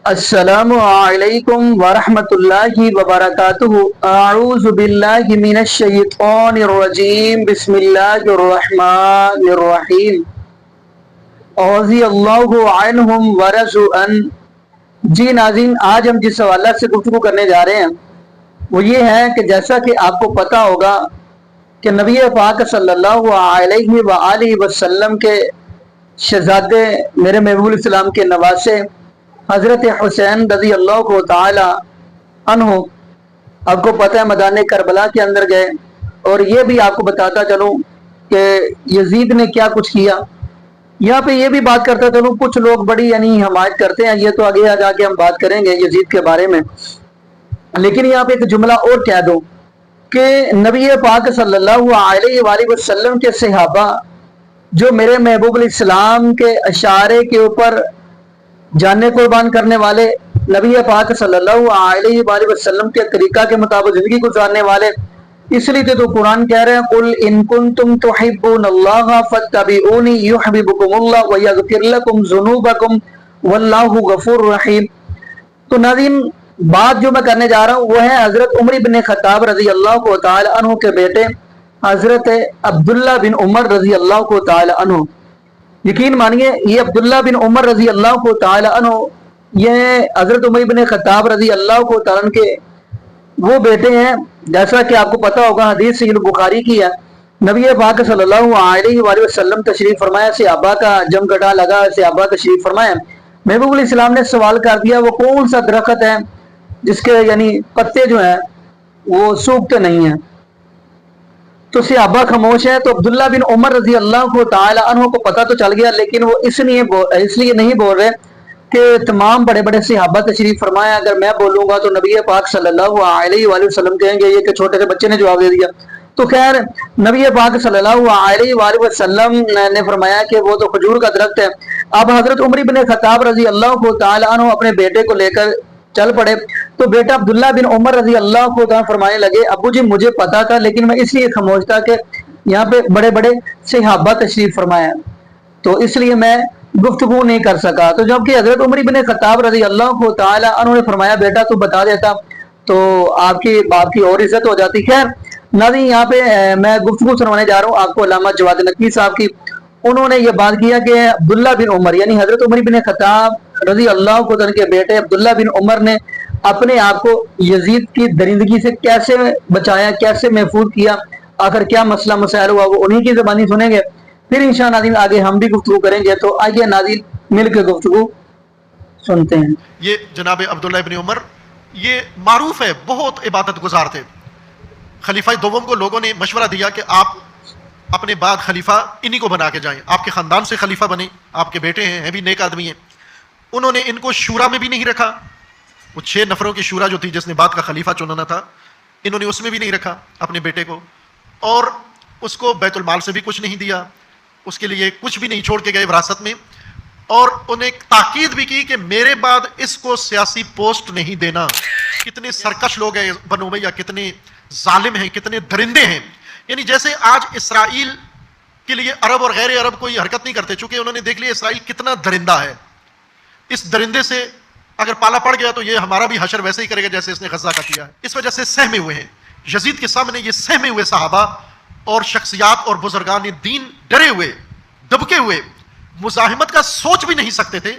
السلام علیکم ورحمۃ اللہ وبرکاتہ۔ اعوذ باللہ من الشیطان الرجیم، بسم اللہ الرحمن الرحیم۔ رضی اللہ عنہم ورضوا عنہ۔ جی ناظرین، آج ہم جس حوالہ سے گفتگو کرنے جا رہے ہیں وہ یہ ہے کہ جیسا کہ آپ کو پتہ ہوگا کہ نبی پاک صلی اللہ علیہ وآلہ وسلم کے شہزادے میرے محبوب الاسلام کے نواسے حضرت حسین رضی اللہ تعالی عنہ آپ کو پتہ ہے میدان کربلا کے اندر گئے، اور یہ بھی آپ کو بتاتا چلوں کہ یزید نے کیا کچھ کیا۔ یہاں پہ یہ بھی بات کرتا چلوں، کچھ لوگ بڑی حمایت کرتے ہیں، یہ تو آگے جا کے ہم بات کریں گے یزید کے بارے میں، لیکن یہاں پہ ایک جملہ اور کہہ دو کہ نبی پاک صلی اللہ علیہ وآلہ وسلم کے صحابہ جو میرے محبوب الاسلام کے اشارے کے اوپر جانیں قربان کرنے والے، نبی پاک صلی اللہ علیہ وآلہ وسلم کے طریقہ کے مطابق زندگی گزارنے والے، اس لیے تو قرآن کہہ رہے ہیں قل ان کنتم تحبون اللہ فاتبعونی یحببکم اللہ ویغفر لکم ذنوبکم واللہ غفور رحیم۔ تو ناظرین، بات جو میں کرنے جا رہا ہوں وہ ہے حضرت عمر بن خطاب رضی اللہ تعالی عنہ کے بیٹے حضرت عبداللہ بن عمر رضی اللہ تعالی عنہ۔ یقین مانیے یہ عبداللہ بن عمر رضی اللہ تعالی عنہ یہ حضرت عمر بن خطاب رضی اللہ تعالی عنہ کے وہ بیٹے ہیں، جیسا کہ آپ کو پتہ ہوگا حدیث صحیح بخاری کی ہے، نبی پاک صلی اللہ علیہ وآلہ وسلم تشریف فرمایا، صحابہ کا جم گٹا لگا، صحابہ تشریف فرمایا، محبوب الاسلام نے سوال کر دیا وہ کون سا درخت ہے جس کے پتے جو ہیں وہ سوکھتے نہیں ہیں، تو صحابہ خاموش ہے۔ تو عبداللہ بن عمر رضی اللہ تعالی عنہ کو پتہ تو چل گیا، لیکن وہ اس لیے نہیں بول رہے کہ تمام بڑے بڑے صحابہ تشریف فرمایا، اگر میں بولوں گا تو نبی پاک صلی اللہ علیہ وآلہ وسلم کہیں گے یہ کہ چھوٹے سے بچے نے جواب دے دیا۔ تو خیر نبی پاک صلی اللہ علیہ وآلہ وسلم نے فرمایا کہ وہ تو کھجور کا درخت ہے۔ اب حضرت عمر بن خطاب رضی اللہ تعالی عنہ اپنے بیٹے کو لے کر چل پڑے، تو بیٹا عبداللہ بن عمر رضی اللہ کو فرمانے لگے ابو جی مجھے پتا تھا لیکن میں اس لیے خاموش تھا کہ یہاں پہ بڑے بڑے صحابہ تشریف فرمایا تو اس لیے میں گفتگو نہیں کر سکا۔ تو جبکہ حضرت عمر بن خطاب رضی اللہ تعالی عنہ نے فرمایا بیٹا تو بتا دیتا تو آپ کی باپ کی اور عزت ہو جاتی۔ خیر ناظرین، یہاں پہ میں گفتگو سنوانے جا رہا ہوں آپ کو علامہ جواد نقوی صاحب کی۔ انہوں نے یہ بات کیا کہ عبداللہ بن عمر یعنی حضرت عمر بن خطاب رضی اللہ عنہ کے بیٹے عبداللہ بن عمر نے اپنے آپ کو یزید کی درندگی سے کیسے بچایا، کیسے محفوظ کیا، آخر کیا مسئلہ مسائل ہوا، وہ انہی کی زبانی سنیں گے، پھر انشاءاللہ ناظرین آگے ہم بھی گفتگو کریں گے۔ تو آئیے ناظرین مل کے گفتگو سنتے ہیں۔ یہ جناب عبداللہ ابن عمر یہ معروف ہے بہت عبادت گزار تھے۔ خلیفہ دوم کو لوگوں نے مشورہ دیا کہ آپ اپنے بعد خلیفہ انہی کو بنا کے جائیں، آپ کے خاندان سے خلیفہ بنے، آپ کے بیٹے ہیں بھی نیک آدمی ہیں۔ انہوں نے ان کو شورا میں بھی نہیں رکھا، وہ 6 نفروں کی شورا جو تھی جس نے بعد کا خلیفہ چننا تھا، انہوں نے اس میں بھی نہیں رکھا اپنے بیٹے کو، اور اس کو بیت المال سے بھی کچھ نہیں دیا، اس کے لیے کچھ بھی نہیں چھوڑ کے گئے وراثت میں، اور انہیں تاکید بھی کی کہ میرے بعد اس کو سیاسی پوسٹ نہیں دینا۔ کتنے سرکش لوگ ہیں بنو امیہ، کتنے ظالم ہیں، کتنے درندے ہیں، یعنی جیسے آج اسرائیل کے لیے عرب اور غیر عرب کوئی حرکت نہیں کرتے، چونکہ انہوں نے دیکھ لیا اسرائیل کتنا درندہ ہے، اس درندے سے اگر پالا پڑ گیا تو یہ ہمارا بھی حشر ویسے ہی کرے گا جیسے اس نے غزہ کا کیا ہے۔ اس وجہ سے سہمے ہوئے ہیں یزید کے سامنے، یہ سہمے ہوئے صحابہ اور شخصیات اور بزرگان دین ڈرے ہوئے، دبکے ہوئے، مزاحمت کا سوچ بھی نہیں سکتے تھے۔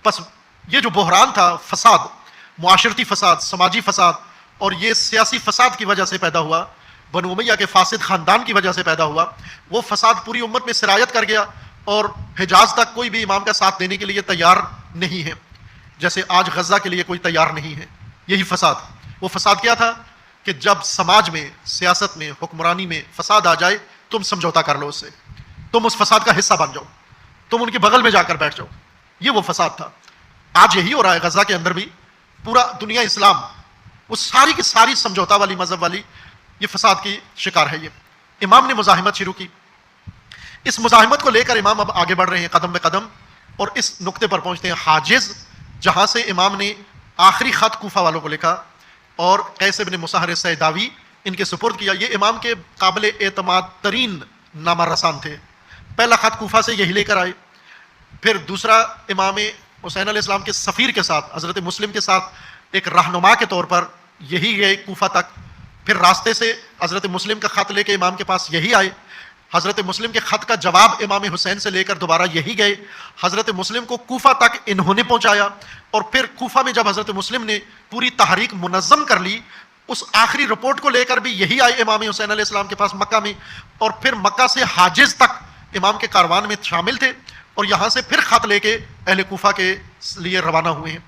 پس یہ جو بحران تھا، فساد، معاشرتی فساد، سماجی فساد اور یہ سیاسی فساد کی وجہ سے پیدا ہوا، بنو امیہ کے فاسد خاندان کی وجہ سے پیدا ہوا، وہ فساد پوری امت میں سرایت کر گیا اور حجاز تک کوئی بھی امام کا ساتھ دینے کے لیے تیار نہیں ہے، جیسے آج غزہ کے لیے کوئی تیار نہیں ہے۔ یہی فساد، وہ فساد کیا تھا کہ جب سماج میں، سیاست میں، حکمرانی میں فساد آ جائے تم سمجھوتا کر لو اس سے، تم اس فساد کا حصہ بن جاؤ، تم ان کے بغل میں جا کر بیٹھ جاؤ، یہ وہ فساد تھا۔ آج یہی ہو رہا ہے غزہ کے اندر بھی، پورا دنیا اسلام وہ ساری کی ساری سمجھوتا والی مذہب والی یہ فساد کی شکار ہے۔ یہ امام نے مزاحمت شروع کی، اس مزاحمت کو لے کر امام اب آگے بڑھ رہے ہیں قدم بے قدم، اور اس نقطے پر پہنچتے ہیں حاجز، جہاں سے امام نے آخری خط کوفہ والوں کو لکھا اور قیس بن مصہر سیداوی ان کے سپرد کیا۔ یہ امام کے قابل اعتماد ترین نامہ رسان تھے. پہلا خط کوفہ سے یہی لے کر آئے, پھر دوسرا امام حسین علیہ السلام کے سفیر کے ساتھ, حضرت مسلم کے ساتھ ایک رہنما کے طور پر یہی گئے کوفہ تک. پھر راستے سے حضرت مسلم کا خط لے کے امام کے پاس یہی آئے. حضرت مسلم کے خط کا جواب امام حسین سے لے کر دوبارہ یہی گئے. حضرت مسلم کو کوفہ تک انہوں نے پہنچایا, اور پھر کوفہ میں جب حضرت مسلم نے پوری تحریک منظم کر لی, اس آخری رپورٹ کو لے کر بھی یہی آئے امام حسین علیہ السلام کے پاس مکہ میں, اور پھر مکہ سے حاجز تک امام کے کاروان میں شامل تھے, اور یہاں سے پھر خط لے کے اہل کوفہ کے لیے روانہ ہوئے ہیں.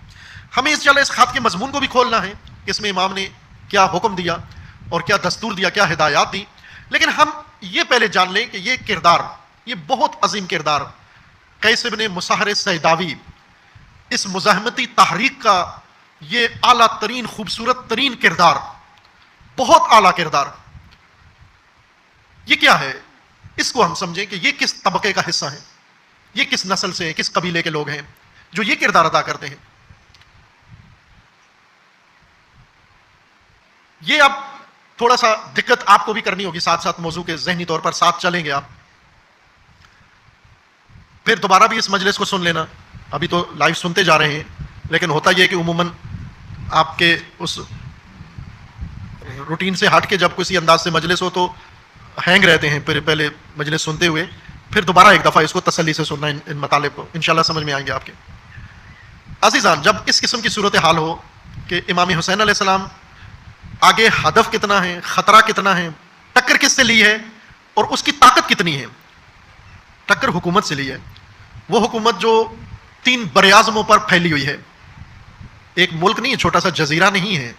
ہمیں اس خط کے مضمون کو بھی کھولنا ہے, اس میں امام نے کیا حکم دیا اور کیا دستور دیا, کیا ہدایات دی. لیکن ہم یہ پہلے جان لیں کہ یہ کردار, یہ بہت عظیم کردار قیس بن مصہر سیداوی, اس مزاحمتی تحریک کا یہ اعلیٰ ترین خوبصورت ترین کردار, بہت اعلیٰ کردار, یہ کیا ہے؟ اس کو ہم سمجھیں کہ یہ کس طبقے کا حصہ ہے, یہ کس نسل سے, کس قبیلے کے لوگ ہیں جو یہ کردار ادا کرتے ہیں. یہ اب تھوڑا سا دقت آپ کو بھی کرنی ہوگی, ساتھ ساتھ موضوع کے ذہنی طور پر ساتھ چلیں گے آپ, پھر دوبارہ بھی اس مجلس کو سن لینا. ابھی تو لائیو سنتے جا رہے ہیں, لیکن ہوتا یہ کہ عموماً آپ کے اس روٹین سے ہٹ کے جب کسی انداز سے مجلس ہو تو ہینگ رہتے ہیں پھر پہلے مجلس سنتے ہوئے, پھر دوبارہ ایک دفعہ اس کو تسلی سے سننا, ان مطالب کو انشاءاللہ سمجھ میں آئیں گے آپ کے. عزیزان, جب اس قسم کی صورتحال ہو کہ امام حسین علیہ السلام آگے ہدف کتنا ہے, خطرہ کتنا ہے, ٹکر کس سے لی ہے اور اس کی طاقت کتنی ہے. ٹکر حکومت سے لی ہے, وہ حکومت جو 3 براعظموں پر پھیلی ہوئی ہے, ایک ملک نہیں ہے, چھوٹا سا جزیرہ نہیں ہے.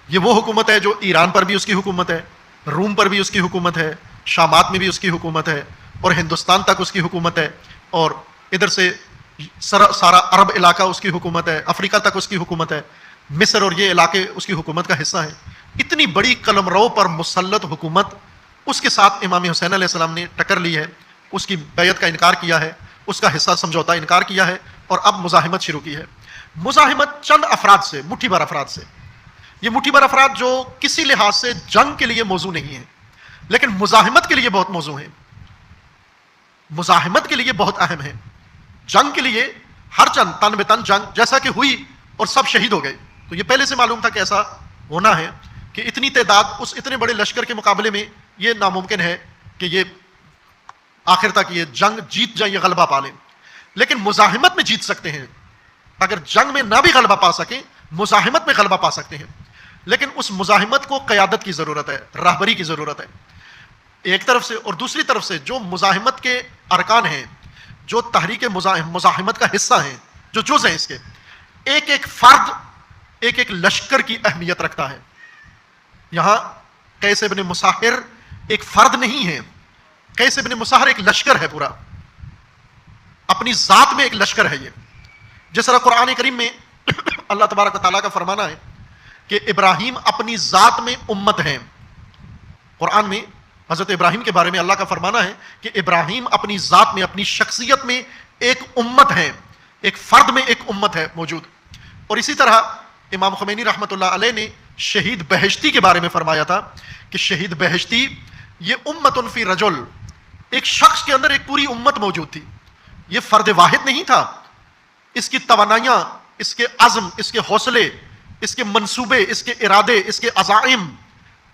یہ وہ حکومت ہے جو ایران پر بھی اس کی حکومت ہے, روم پر بھی اس کی حکومت ہے, شامات میں بھی اس کی حکومت ہے, اور ہندوستان تک اس کی حکومت ہے, اور ادھر سے سارا عرب علاقہ اس کی حکومت ہے, افریقہ تک اس کی حکومت ہے, مصر اور یہ علاقے اس کی حکومت کا حصہ ہیں. اتنی بڑی قلمرو پر مسلط حکومت, اس کے ساتھ امام حسین علیہ السلام نے ٹکر لی ہے, اس کی بیعت کا انکار کیا ہے, اس کا حصہ سمجھوتا انکار کیا ہے, اور اب مزاحمت شروع کی ہے. مزاحمت چند افراد سے, مٹھی بھر افراد سے. یہ مٹھی بھر افراد جو کسی لحاظ سے جنگ کے لیے موضوع نہیں ہے, لیکن مزاحمت کے لیے بہت موضوع ہیں, مزاحمت کے لیے بہت اہم ہے. جنگ کے لیے ہر چند تن بے تن جنگ جیسا کہ ہوئی اور سب شہید ہو گئے, تو یہ پہلے سے معلوم تھا کہ ایسا ہونا ہے, کہ اتنی تعداد اس اتنے بڑے لشکر کے مقابلے میں یہ ناممکن ہے کہ یہ آخر تک یہ جنگ جیت جائیں, یہ غلبہ پا لیں. لیکن مزاحمت میں جیت سکتے ہیں, اگر جنگ میں نہ بھی غلبہ پا سکیں, مزاحمت میں غلبہ پا سکتے ہیں. لیکن اس مزاحمت کو قیادت کی ضرورت ہے, راہبری کی ضرورت ہے ایک طرف سے, اور دوسری طرف سے جو مزاحمت کے ارکان ہیں, جو تحریک مزاحمت کا حصہ ہیں, جو جز ہیں اس کے, ایک ایک فرد ایک ایک لشکر کی اہمیت رکھتا ہے. یہاں قیس بن مصہر ایک فرد نہیں ہے, قیس بن مصہر ایک لشکر ہے پورا, اپنی ذات میں ایک لشکر ہے. یہ جس طرح قرآن کریم میں اللہ تبارک و تعالیٰ کا فرمانا ہے کہ ابراہیم اپنی ذات میں امت ہیں. قرآن میں حضرت ابراہیم کے بارے میں اللہ کا فرمانا ہے کہ ابراہیم اپنی ذات میں, اپنی شخصیت میں ایک امت ہے, ایک فرد میں ایک امت ہے موجود. اور اسی طرح امام خمینی رحمۃ اللہ علیہ نے شہید بہشتی کے بارے میں فرمایا تھا کہ شہید بہشتی یہ امت فی رجل, ایک شخص کے اندر ایک پوری امت موجود تھی. یہ فرد واحد نہیں تھا, اس کی توانائیاں, اس کے عزم, اس کے حوصلے, اس کے منصوبے, اس کے ارادے, اس کے عزائم,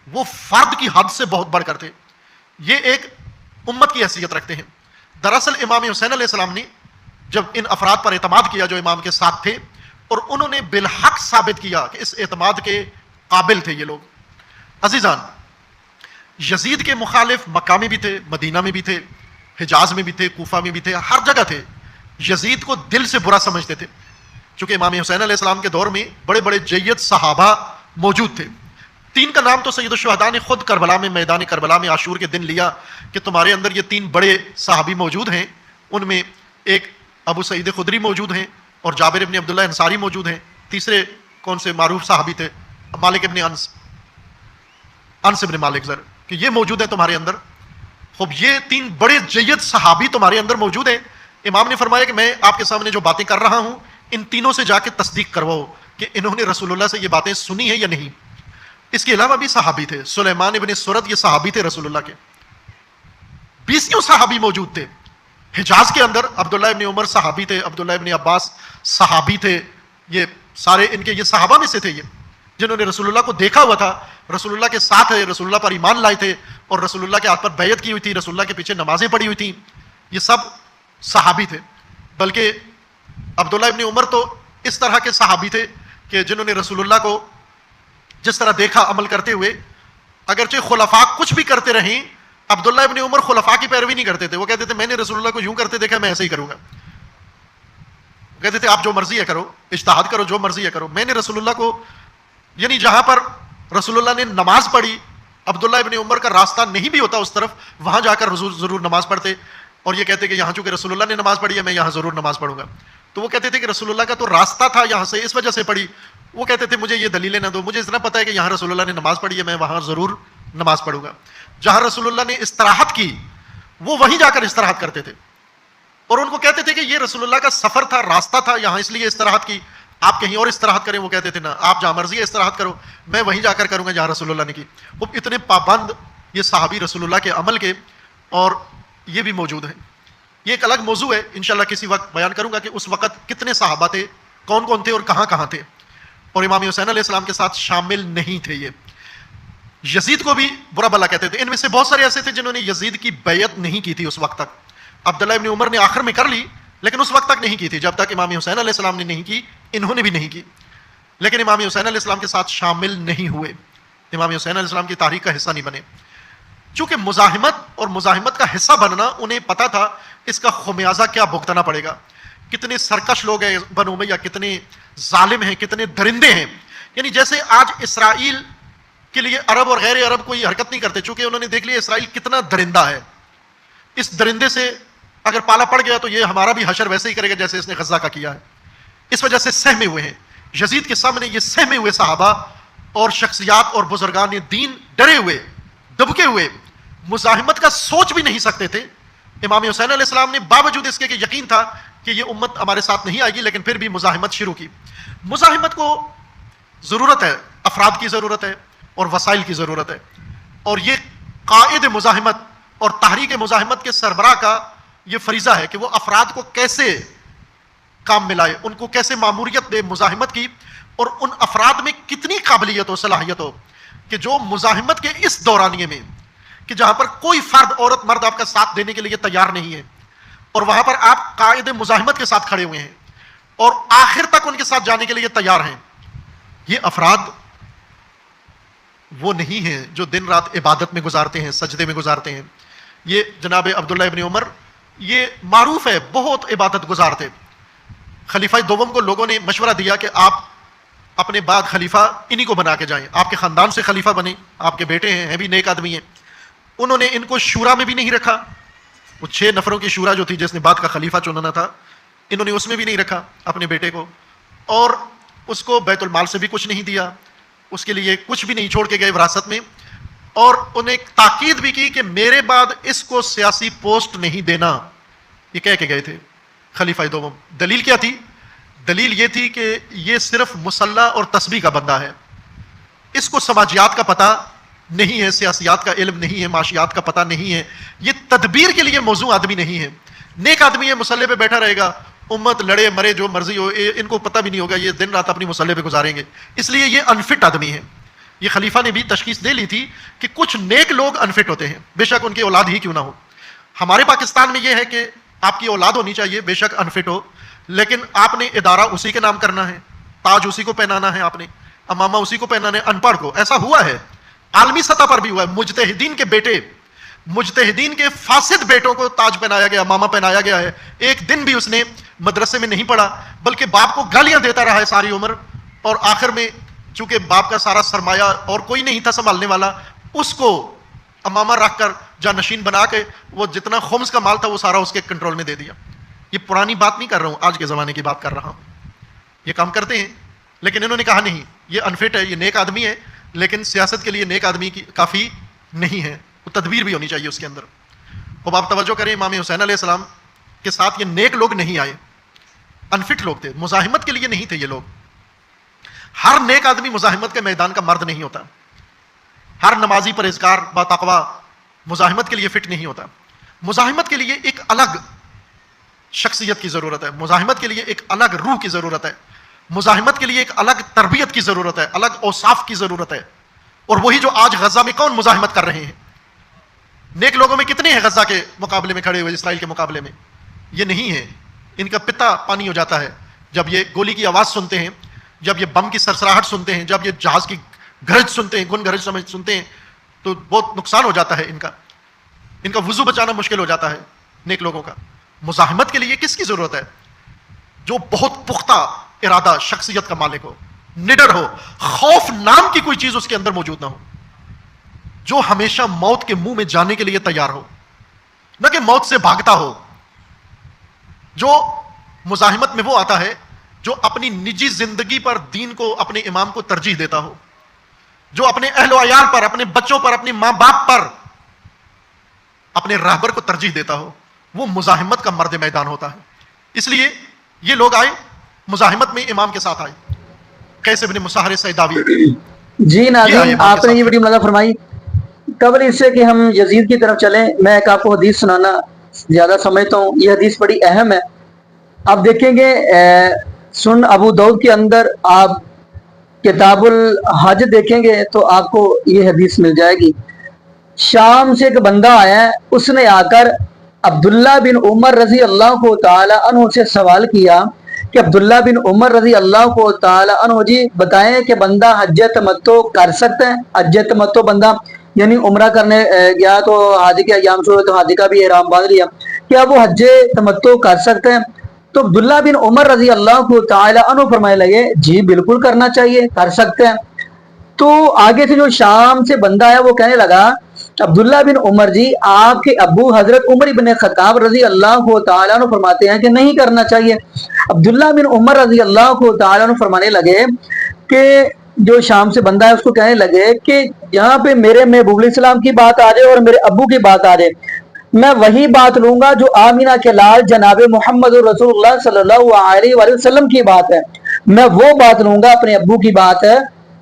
وہ فرد کی حد سے بہت بڑھ کر تھے. یہ ایک امت کی حیثیت رکھتے ہیں. دراصل امام حسین علیہ السلام نے جب ان افراد پر اعتماد کیا جو امام کے ساتھ تھے, اور انہوں نے بالحق ثابت کیا کہ اس اعتماد کے قابل تھے یہ لوگ. عزیزان, یزید کے مخالف مکہ میں بھی تھے, مدینہ میں بھی تھے, حجاز میں بھی تھے, کوفہ میں بھی تھے, ہر جگہ تھے. یزید کو دل سے برا سمجھتے تھے, چونکہ امام حسین علیہ السلام کے دور میں بڑے بڑے جید صحابہ موجود تھے. 3 کا نام تو سید الشہداء نے خود کربلا میں, میدان کربلا میں عاشور کے دن لیا کہ تمہارے اندر یہ 3 بڑے صحابی موجود ہیں. ان میں ایک ابو سعید خدری موجود ہیں, اور جابر ابن عبداللہ انصاری موجود ہیں. تیسرے کون سے معروف صحابی تھے؟ مالک ابن انس ابن مالک زر, کہ یہ موجود ہے تمہارے اندر. خوب, یہ 3 بڑے جید صحابی تمہارے اندر موجود ہیں. امام نے فرمایا کہ میں آپ کے سامنے جو باتیں کر رہا ہوں ان تینوں سے جا کے تصدیق کرواؤ کہ انہوں نے رسول اللہ سے یہ باتیں سنی ہیں یا نہیں. اس کے علاوہ بھی صحابی تھے. سلیمان ابن سرد یہ صحابی تھے رسول اللہ کے. 20 صحابی موجود تھے حجاز کے اندر. عبداللہ ابن عمر صحابی تھے, عبداللہ ابن عباس صحابی تھے, یہ سارے ان کے یہ صحابہ میں سے تھے, یہ جنہوں نے رسول اللہ کو دیکھا ہوا تھا, رسول اللہ کے ساتھ ہے, رسول اللہ پر ایمان لائے تھے اور رسول اللہ کے ہاتھ پر بیعت کی ہوئی تھی, رسول اللہ کے پیچھے نمازیں پڑھی ہوئی تھیں. یہ سب صحابی تھے. بلکہ عبداللہ ابن عمر تو اس طرح کے صحابی تھے کہ جنہوں نے رسول اللہ کو جس طرح دیکھا عمل کرتے ہوئے, اگرچہ خلفاء کچھ بھی کرتے رہیں, عبداللہ ابن عمر خلفاء کی پیروی نہیں کرتے تھے. وہ کہتے تھے میں نے رسول اللہ کو یوں کرتے دیکھا, میں ایسے ہی کروں گا. کہتے تھے آپ جو مرضی ہے کرو, اجتہاد کرو, جو مرضی ہے کرو. میں نے رسول اللہ کو, یعنی جہاں پر رسول اللہ نے نماز پڑھی, عبداللہ ابن عمر کا راستہ نہیں بھی ہوتا اس طرف, وہاں جا کر ضرور نماز پڑھتے اور یہ کہتے کہ یہاں چونکہ رسول اللہ نے نماز پڑھی ہے میں یہاں ضرور نماز پڑھوں گا. تو وہ کہتے تھے کہ رسول اللہ کا تو راستہ تھا یہاں سے, اس وجہ سے پڑھی. وہ کہتے تھے مجھے یہ دلیلیں نہ دو, مجھے اتنا پتہ ہے کہ یہاں رسول اللہ نے نماز پڑھی ہے, میں وہاں ضرور نماز پڑھوں گا. جہاں رسول اللہ نے استراحت کی وہ وہیں جا کر استراحت کرتے تھے, اور ان کو کہتے تھے کہ یہ رسول اللہ کا سفر تھا, راستہ تھا, یہاں اس لیے استراحت کی, آپ کہیں اور استراحت کریں. وہ کہتے تھے نہ, آپ جہاں مرضی ہے استراحت کرو, میں وہیں جا کر کروں گا جہاں رسول اللہ نے کی. وہ اتنے پابند یہ صحابی رسول اللہ کے عمل کے, اور یہ بھی موجود ہیں. یہ ایک الگ موضوع ہے, انشاءاللہ کسی وقت بیان کروں گا کہ اس وقت کتنے صحابہ تھے, کون کون تھے اور کہاں کہاں تھے, اور امام حسین علیہ السلام کے ساتھ شامل نہیں تھے. یہ یزید کو بھی برا بھلا کہتے تھے. ان میں سے بہت سارے ایسے تھے جنہوں نے یزید کی بیعت نہیں کی تھی اس وقت تک. عبداللہ ابن عمر نے آخر میں کر لی, لیکن اس وقت تک نہیں کی تھی. جب تک امام حسین علیہ السلام نے نہیں کی, انہوں نے بھی نہیں کی, لیکن امام حسین علیہ السلام کے ساتھ شامل نہیں ہوئے, امام حسین علیہ السلام کی تاریخ کا حصہ نہیں بنے. چونکہ مزاحمت اور مزاحمت کا حصہ بننا, انہیں پتا تھا اس کا خمیازہ کیا بھگتنا پڑے گا. کتنے سرکش لوگ ہیں بنو امیہ, کتنے ظالم ہیں, کتنے درندے ہیں. یعنی جیسے آج اسرائیل کے لیے عرب اور غیر عرب کوئی حرکت نہیں کرتے, چونکہ انہوں نے دیکھ لیا اسرائیل کتنا درندہ ہے. اس درندے سے اگر پالا پڑ گیا تو یہ ہمارا بھی حشر ویسے ہی کرے گا جیسے اس نے غزہ کا کیا ہے. اس وجہ سے سہمے ہوئے ہیں. یزید کے سامنے یہ سہمے ہوئے صحابہ اور شخصیات اور بزرگان دین ڈرے ہوئے, دبکے ہوئے, مزاحمت کا سوچ بھی نہیں سکتے تھے. امام حسین علیہ السلام نے باوجود اس کے کہ یقین تھا کہ یہ امت ہمارے ساتھ نہیں آئے گی, لیکن پھر بھی مزاحمت شروع کی. مزاحمت کو ضرورت ہے, افراد کی ضرورت ہے اور وسائل کی ضرورت ہے, اور یہ قائد مزاحمت اور تحریک مزاحمت کے سربراہ کا یہ فریضہ ہے کہ وہ افراد کو کیسے کام ملائے, ان کو کیسے ماموریت دے مزاحمت کی, اور ان افراد میں کتنی قابلیت و صلاحیت ہو کہ جو مزاحمت کے اس دورانیے میں کہ جہاں پر کوئی فرد, عورت, مرد آپ کا ساتھ دینے کے لیے تیار نہیں ہے, اور وہاں پر آپ قائد مزاحمت کے ساتھ کھڑے ہوئے ہیں اور آخر تک ان کے ساتھ جانے کے لیے تیار ہیں. یہ افراد وہ نہیں ہیں جو دن رات عبادت میں گزارتے ہیں, سجدے میں گزارتے ہیں. یہ جناب عبداللہ ابن عمر یہ معروف ہے, بہت عبادت گزار تھے. خلیفہ دوم کو لوگوں نے مشورہ دیا کہ آپ اپنے بعد خلیفہ انہی کو بنا کے جائیں, آپ کے خاندان سے خلیفہ بنے, آپ کے بیٹے ہیں بھی نیک آدمی ہیں. انہوں نے ان کو شورا میں بھی نہیں رکھا, وہ 6 نفروں کی شورا جو تھی جس نے بعد کا خلیفہ چننا تھا, انہوں نے اس میں بھی نہیں رکھا اپنے بیٹے کو, اور اس کو بیت المال سے بھی کچھ نہیں دیا, اس کے لیے کچھ بھی نہیں چھوڑ کے گئے وراثت میں, اور انہیں تاکید بھی کی کہ میرے بعد اس کو سیاسی پوسٹ نہیں دینا. یہ کہہ کے گئے تھے خلیفہ دوم. دلیل کیا تھی؟ دلیل یہ تھی کہ یہ صرف مسلح اور تسبیح کا بندہ ہے, اس کو سماجیات کا پتہ نہیں ہے, سیاسیات کا علم نہیں ہے, معاشیات کا پتہ نہیں ہے, یہ تدبیر کے لیے موضوع آدمی نہیں ہے. نیک آدمی ہے, مسلح پہ بیٹھا رہے گا, امت لڑے مرے جو مرضی ہو, ان کو پتہ بھی نہیں ہوگا, یہ دن رات اپنی مسلح پہ گزاریں گے, اس لیے یہ انفٹ آدمی ہے. یہ خلیفہ نے بھی تشخیص دے لی تھی کہ کچھ نیک لوگ انفٹ ہوتے ہیں, بے شک ان کی اولاد ہی کیوں نہ ہو. ہمارے پاکستان میں یہ ہے کہ آپ کی اولاد ہونی چاہیے, بے شک انفٹ ہو, لیکن آپ نے ادارہ اسی کے نام کرنا ہے, تاج اسی کو پہنانا ہے, آپ نے امامہ اسی کو پہنانا ہے, ان پڑھ کو. ایسا ہوا ہے, عالمی سطح پر بھی ہوا ہے. مجتہدین کے بیٹے, مجتہدین کے فاسد بیٹوں کو تاج پہنایا گیا, امامہ پہنایا گیا ہے. ایک دن بھی اس نے مدرسے میں نہیں پڑھا, بلکہ باپ کو گالیاں دیتا رہا ہے ساری عمر, اور آخر میں چونکہ باپ کا سارا سرمایہ اور کوئی نہیں تھا سنبھالنے والا, اس کو امامہ رکھ کر جانشین بنا کے وہ جتنا خمس کا مال تھا وہ سارا اس کے کنٹرول میں دے دیا. یہ پرانی بات نہیں کر رہا ہوں, آج کے زمانے کی بات کر رہا ہوں. یہ کام کرتے ہیں, لیکن انہوں نے کہا نہیں, یہ انفٹ ہے, یہ نیک آدمی ہے, لیکن سیاست کے لیے نیک آدمی کی کافی نہیں ہے, وہ تدبیر بھی ہونی چاہیے اس کے اندر. اب آپ توجہ کریں, امام حسین علیہ السلام کے ساتھ یہ نیک لوگ نہیں آئے, انفٹ لوگ تھے, مزاحمت کے لیے نہیں تھے یہ لوگ. ہر نیک آدمی مزاحمت کے میدان کا مرد نہیں ہوتا, ہر نمازی پرہیزگار با تقویٰ مزاحمت کے لیے فٹ نہیں ہوتا. مزاحمت کے لیے ایک الگ شخصیت کی ضرورت ہے، مزاحمت کے لیے ایک الگ روح کی ضرورت ہے، مزاحمت کے لیے ایک الگ تربیت کی ضرورت ہے، الگ اوصاف کی ضرورت ہے. اور وہی جو آج غزہ میں کون مزاحمت کر رہے ہیں؟ نیک لوگوں میں کتنے ہیں غزہ کے مقابلے میں کھڑے ہوئے، اسرائیل کے مقابلے میں؟ یہ نہیں ہے. ان کا پتا پانی ہو جاتا ہے جب یہ گولی کی آواز سنتے ہیں، جب یہ بم کی سرسراہٹ سنتے ہیں، جب یہ جہاز کی گرج سنتے ہیں، گن گرج سنتے ہیں، تو بہت نقصان ہو جاتا ہے ان کا وضو بچانا مشکل ہو جاتا ہے نیک لوگوں کا. مزاحمت کے لیے کس کی ضرورت ہے؟ جو بہت پختہ ارادہ شخصیت کا مالک ہو، نڈر ہو، خوف نام کی کوئی چیز اس کے اندر موجود نہ ہو، جو ہمیشہ موت کے منہ میں جانے کے لیے تیار ہو، نہ کہ موت سے بھاگتا ہو. جو مزاحمت میں وہ آتا ہے جو اپنی نجی زندگی پر دین کو، اپنے امام کو ترجیح دیتا ہو، جو اپنے اہل و عیال پر، اپنے بچوں پر، اپنے ماں باپ پر، اپنے راہبر کو ترجیح دیتا ہو. وہ مزاحمت کا مرد میدان ہوتا ہے. اس لیے یہ لوگ آئے مزاحمت میں، امام کے ساتھ آئے. قیس بن مساہر سیداوی. جی ناظرین، آپ نے یہ ویڈیو ملاحظہ فرمائی. قبل اس سے کہ ہم یزید کی طرف چلیں، میں ایک آپ کو حدیث سنانا زیادہ سمجھتا ہوں. یہ حدیث بڑی اہم ہے. آپ دیکھیں گے سن ابو داؤد کے اندر آپ کتاب الحج دیکھیں گے تو آپ کو یہ حدیث مل جائے گی. شام سے ایک بندہ آیا ہے، اس نے آ کر عبداللہ بن عمر رضی اللہ تعالی عنہ سے سوال کیا کہ عبداللہ بن عمر رضی اللہ تعالی عنہ جی بتائیں کہ بندہ حج تمتع کر سکتا ہے؟ حج تمتع بندہ یعنی عمرہ کرنے گیا تو حاجی کے ایام شروع تو حاجی کا بھی احرام باندھ لیا، کیا وہ حج تمتع کر سکتے ہیں؟ تو عبداللہ بن عمر رضی اللہ تعالی عنہ فرمانے لگے جی بالکل کرنا چاہیے، کر سکتے ہیں. تو آگے سے جو شام سے بندہ ہے وہ کہنے لگا عبداللہ بن عمر جی آپ کے ابو حضرت عمر بن خطاب رضی اللہ تعالیٰ عنہ فرماتے ہیں کہ نہیں کرنا چاہیے. عبداللہ بن عمر رضی اللہ تعالیٰ عنہ فرمانے لگے کہ جو شام سے بندہ ہے اس کو کہنے لگے کہ یہاں پہ میرے محبوب علیہ السلام کی بات آ جائے اور میرے ابو کی بات آ جائے، میں وہی بات لوں گا جو آمینہ کے لال جناب محمد رسول اللہ صلی اللہ علیہ وآلہ وسلم کی بات ہے، میں وہ بات لوں گا، اپنے ابو کی بات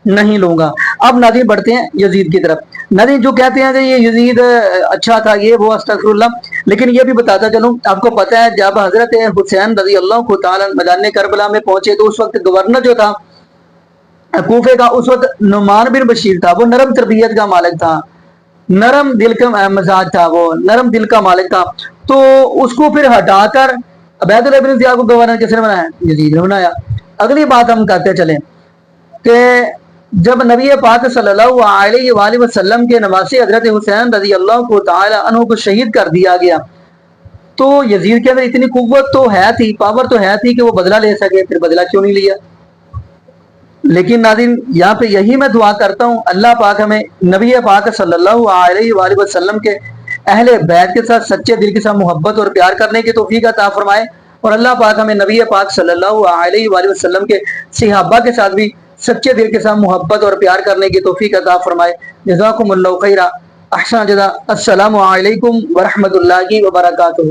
نہیں لوں گا. اب ناظرین بڑھتے ہیں یزید کی طرف. ناظرین جو کہتے ہیں کہ یہ یزید اچھا تھا، یہ وہ استغفر اللہ، لیکن یہ بھی بتاتا چلوں آپ کو پتہ ہے جب حضرت حسین رضی اللہ تعالیٰ میدان کربلا میں پہنچے تو اس وقت گورنر جو تھا کوفے کا، اس وقت نعمان بن بشیر تھا. وہ نرم تربیت کا مالک تھا، نرم دل کا مزاج تھا، وہ نرم دل کا مالک تھا. تو اس کو پھر ہٹا کر عبید اللہ بن زیاد کو گورنر کس نے بنایا؟ یزید نے بنایا. اگلی بات ہم کرتے چلیں کہ جب نبی پاک صلی اللہ علیہ وآلہ وسلم کے نواسے حضرت حسین رضی اللہ تعالی عنہ کو شہید کر دیا گیا تو یزید کے اندر اتنی قوت تو ہے تھی، پاور تو ہے تھی کہ وہ بدلہ لے سکے، پھر بدلہ کیوں نہیں لیا؟ لیکن ناظرین یہاں پہ یہی میں دعا کرتا ہوں اللہ پاک ہمیں نبی پاک صلی اللہ علیہ وآلہ وسلم کے اہل بیت کے ساتھ سچے دل کے ساتھ محبت اور پیار کرنے کی توفیق عطا فرمائے، اور اللہ پاک ہمیں نبی پاک صلی اللہ علیہ وآلہ وسلم کے صحابہ کے ساتھ بھی سچے دل کے ساتھ محبت اور پیار کرنے کی توفیق عطا فرمائے. جزاکم اللہ خیرہ، احسن جزا. السلام علیکم ورحمۃ اللہ وبرکاتہ.